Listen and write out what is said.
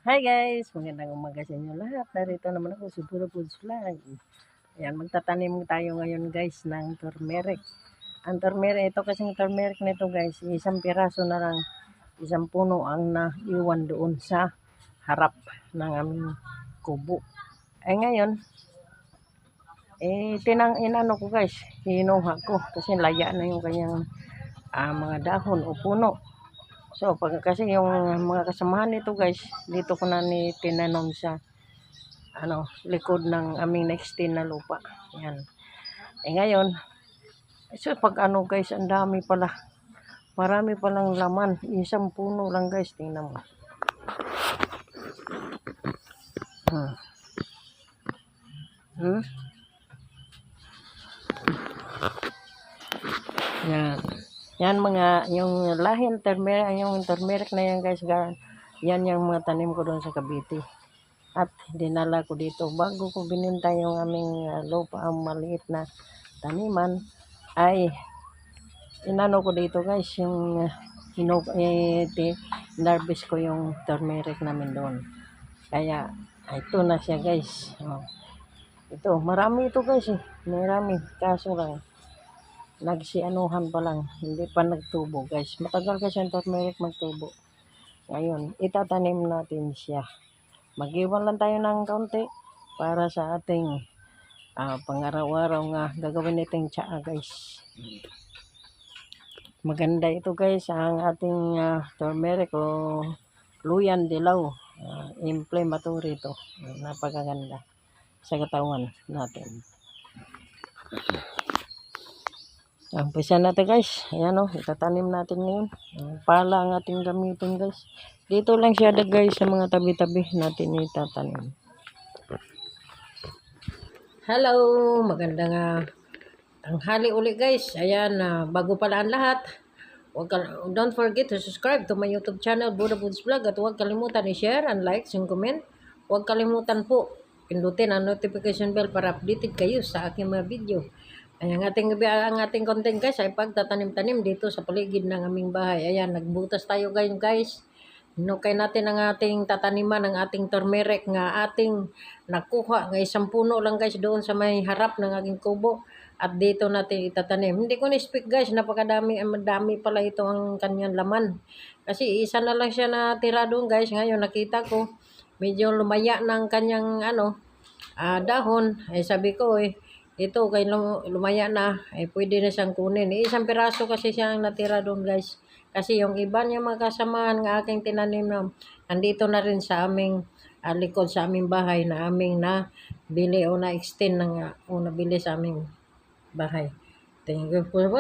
Hi guys! Magandang umaga sa inyo lahat. Narito naman ako si Puro Foods Vlog. Ayan, magtatanim tayo ngayon guys ng turmeric. Ang turmeric, ito kasing turmeric nito guys, isang piraso na lang, isang puno ang naiwan doon sa harap ng aming kubo. Ay ngayon, inano ko guys, hinuha ko kasi laya na yung kanyang mga dahon o puno. So, kasi yung mga kasamahan nito guys, dito ko na tinanom sa likod ng aming next na lupa. Yan. Ngayon, so pag guys, ang dami pala. Marami palang laman. Isang puno lang guys, tingnan mo. Yan. Yan yung lahin turmeric na yan guys. Yan yung mga tanim ko doon sa Cavite. At dinala ko dito. Bago ko bininta yung aming lupa, ang maliit na taniman, ay inano ko dito guys, yung narvest ko yung turmeric namin doon. Kaya, ito na siya guys. Ito, marami ito guys eh. Marami. Kaso lang, nagsianuhan pa lang, hindi pa nagtubo guys. Matagal kasi ang turmeric magtubo. Ngayon, itatanim natin siya. Mag-iwan lang tayo ng kaunti para sa ating pang-araw-araw nga gagawin natin tsaa guys. Maganda ito guys, ang ating turmeric o luyan dilaw. Inflammatory ito. Napakaganda sa katawan natin. Umpisa natin guys. Ayan o, itatanim natin ngayon. Pala ang ating gamitin guys. Dito lang siya guys sa mga tabi-tabi natin itatanim. Hello, magandang tanghali ulit guys. Ayan, bago pala ang lahat, don't forget to subscribe to my YouTube channel, Buddha Foods Vlog, at huwag kalimutan i-share and like and comment. Huwag kalimutan po pindutin ang notification bell para updated kayo sa aking mga video. Ay, ang ating content guys ay pagtatanim-tanim dito sa paligid ng aming bahay. Ayan, nagbutas tayo guys. Hinukay natin ang ating tataniman, ng ating turmeric nga ating nakuha. Ng isang puno lang guys doon sa may harap ng aking kubo. At dito natin itatanim. Hindi ko na-speak guys, napakadami. Madami pala ito ang kanyang laman. Kasi isa na lang siya natira doon guys. Ngayon nakita ko, medyo lumaya ng kanyang dahon. Ay sabi ko ito kay lumaya na, ay pwede na siyang kunin. Isang piraso kasi siyang natira doon guys. Kasi yung iba niya mga kasamahan ng aking tinanim na nandito na rin sa aming likod sa aming bahay na aming bili o na-extend nabili sa aming bahay. Thank you for watching.